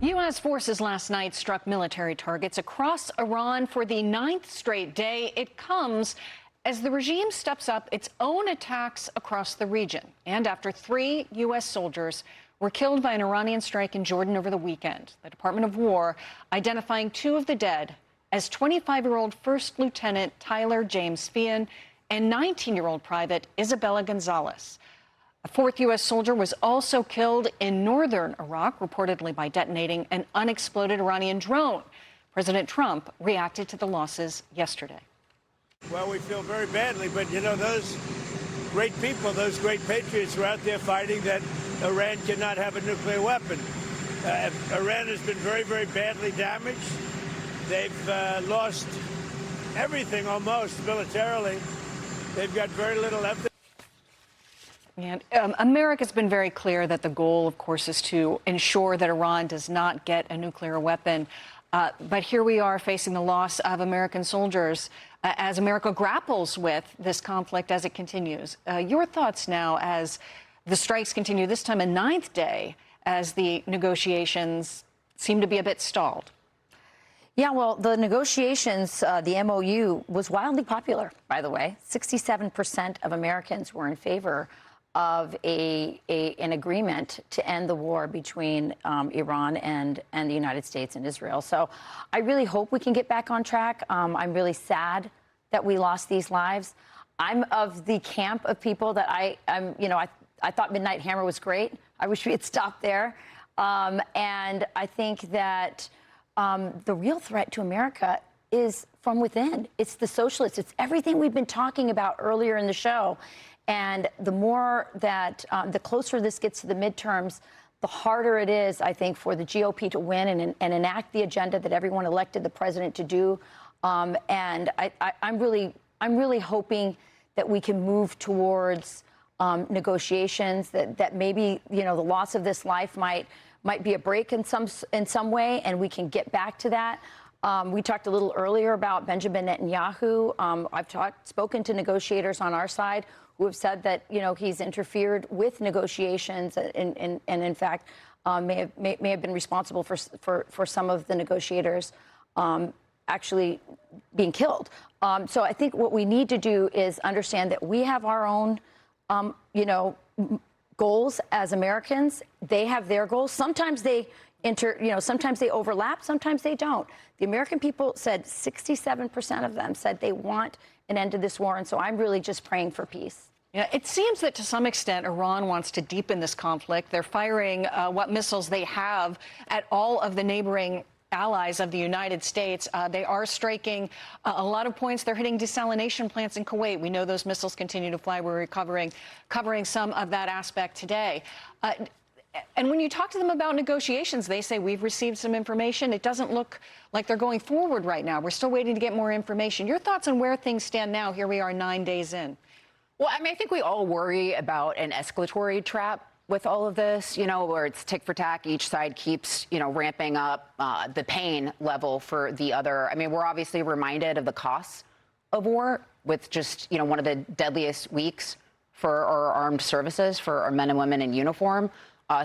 U.S. forces last night struck military targets across Iran for the ninth straight day. It comes as the regime steps up its own attacks across the region, and after 3 U.S. soldiers were killed by an Iranian strike in Jordan over the weekend. The Department of War identifying 2 of the dead as 25-year-old First Lieutenant Tyler James Feehan and 19-year-old Private Isabella Gonzalez. A 4th U.S. soldier was also killed in northern Iraq, reportedly by detonating an unexploded Iranian drone. President Trump reacted to the losses yesterday. Well, we feel very badly, but, you know, those great people, those great patriots are out there fighting that Iran cannot have a nuclear weapon. Iran has been very, very badly damaged. They've lost everything almost militarily. They've got very little left. And America's been very clear that the goal, of course, is to ensure that Iran does not get a nuclear weapon. But here we are facing the loss of American soldiers as America grapples with this conflict as it continues. Your thoughts now as the strikes continue, this time a 9th day, as the negotiations seem to be a bit stalled. Yeah, well, the negotiations, the MOU, was wildly popular, by the way. 67% of Americans were in favor of an agreement to end the war between Iran and the United States and Israel. So I really hope we can get back on track. I'm really sad that we lost these lives. I'm of the camp of people that I thought Midnight Hammer was great. I wish we had stopped there. And I think that the real threat to America is from within. It's the socialists. It's everything we've been talking about earlier in the show. And the more that, the closer this gets to the midterms, the harder it is, I think, for the GOP to win and enact the agenda that everyone elected the president to do. And I'm really hoping that we can move towards negotiations. That maybe, you know, the loss of this life might be a break in some way, and we can get back to that. We talked a little earlier about Benjamin Netanyahu. I've spoken to negotiators on our side who have said that, you know, he's interfered with negotiations and in fact, may have been responsible for some of the negotiators actually being killed. So I think what we need to do is understand that we have our own, goals as Americans. They have their goals. Sometimes they sometimes they overlap, sometimes they don't. The American people said 67% of them said they want an end to this war, and so I'm really just praying for peace. Yeah, it seems that to some extent Iran wants to deepen this conflict. They're firing what missiles they have at all of the neighboring allies of the United States. They are striking a lot of points. They're hitting desalination plants in Kuwait. We know those missiles continue to fly. We're covering some of that aspect today. And when you talk to them about negotiations, they say we've received some information. It doesn't look like they're going forward right now. We're still waiting to get more information. Your thoughts on where things stand now? Here we are 9 days in. Well, I mean, I think we all worry about an escalatory trap with all of this, you know, where it's tick for tack. Each side keeps, you know, ramping up the pain level for the other. I mean, we're obviously reminded of the costs of war with just, you know, one of the deadliest weeks for our armed services, for our men and women in uniform.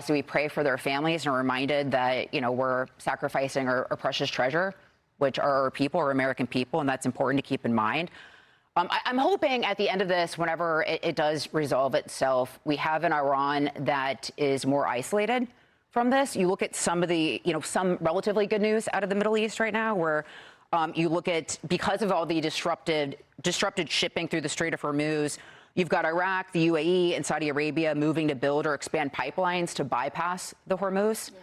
So we pray for their families and are reminded that, you know, we're sacrificing our precious treasure, which are our people, our American people, and that's important to keep in mind. I'm hoping at the end of this, whenever it does resolve itself, we have an Iran that is more isolated from this. You look at some of the, you know, some relatively good news out of the Middle East right now, where you look at, because of all the disrupted shipping through the Strait of Hormuz, you've got Iraq, the UAE, and Saudi Arabia moving to build or expand pipelines to bypass the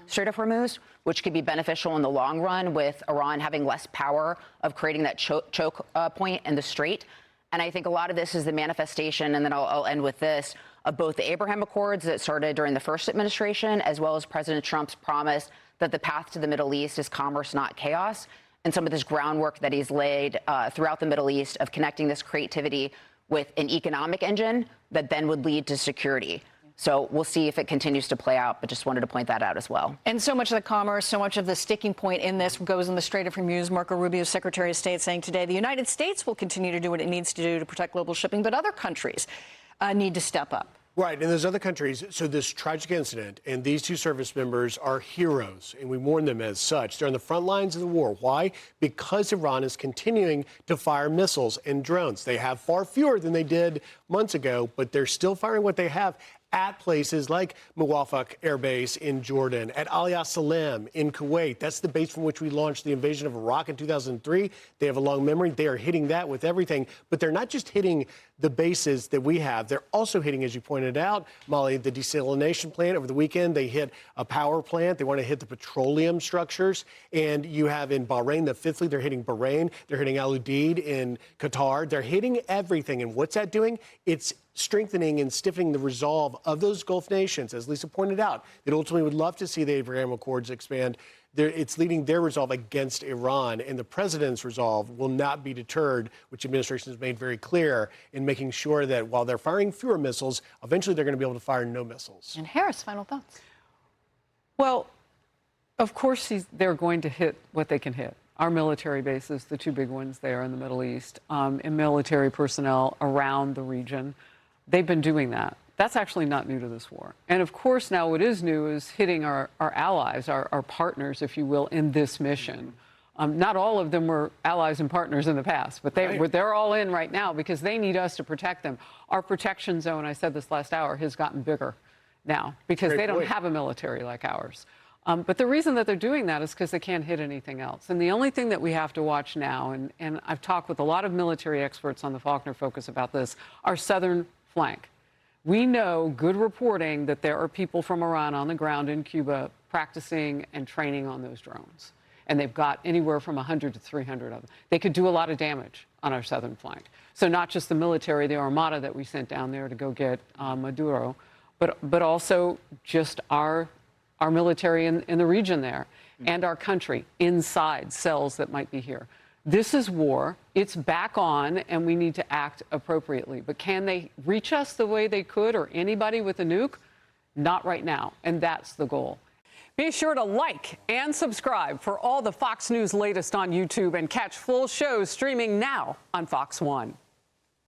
Strait of Hormuz, which could be beneficial in the long run, with Iran having less power of creating that choke point in the strait. And I think a lot of this is the manifestation, and then I'll end with this, of both the Abraham Accords that started during the first administration, as well as President Trump's promise that the path to the Middle East is commerce, not chaos, and some of this groundwork that he's laid throughout the Middle East of connecting this creativity with an economic engine that then would lead to security. So we'll see if it continues to play out, but just wanted to point that out as well. And so much of the commerce, so much of the sticking point in this goes in the Strait of Hormuz. Marco Rubio, Secretary of State, saying today the United States will continue to do what it needs to do to protect global shipping, but other countries need to step up. Right, and there's other countries. So this tragic incident, and these two service members are heroes, and we mourn them as such. They're on the front lines of the war. Why? Because Iran is continuing to fire missiles and drones. They have far fewer than they did months ago, but they're still firing what they have at places like Muwafaq Air Base in Jordan, at Ali Salem in Kuwait. That's the base from which we launched the invasion of Iraq in 2003. They have a long memory. They are hitting that with everything. But they're not just hitting the bases that we have. They're also hitting, as you pointed out, Molly, the desalination plant. Over the weekend, they hit a power plant. They want to hit the petroleum structures. And you have in Bahrain, the fifth fleet, they're hitting Bahrain. They're hitting Al Udeid in Qatar. They're hitting everything. And what's that doing? It's strengthening and stiffening the resolve of those Gulf nations, as Lisa pointed out, that ultimately would love to see the Abraham Accords expand. It's leading their resolve against Iran, and the president's resolve will not be deterred, which the administration has made very clear in making sure that while they're firing fewer missiles, eventually they're going to be able to fire no missiles. And Harris, final thoughts. Well, of course they're going to hit what they can hit. Our military bases, the two big ones there in the Middle East, and military personnel around the region. They've been doing that. That's actually not new to this war. And of course, now what is new is hitting our allies, our partners, if you will, in this mission. Not all of them were allies and partners in the past, but they're all in right now because they need us to protect them. Our protection zone, I said this last hour, has gotten bigger now because they don't have a military like ours. But the reason that they're doing that is because they can't hit anything else. And the only thing that we have to watch now, and I've talked with a lot of military experts on the Faulkner Focus about this, our southern flank. We know, good reporting, that there are people from Iran on the ground in Cuba practicing and training on those drones. And they've got anywhere from 100 to 300 of them. They could do a lot of damage on our southern flank. So not just the military, the armada that we sent down there to go get Maduro, but also just our military in the region there and our country inside cells that might be here. This is war. It's back on, and we need to act appropriately. But can they reach us the way they could, or anybody with a nuke? Not right now, and that's the goal. Be sure to like and subscribe for all the Fox News latest on YouTube, and catch full shows streaming now on Fox One.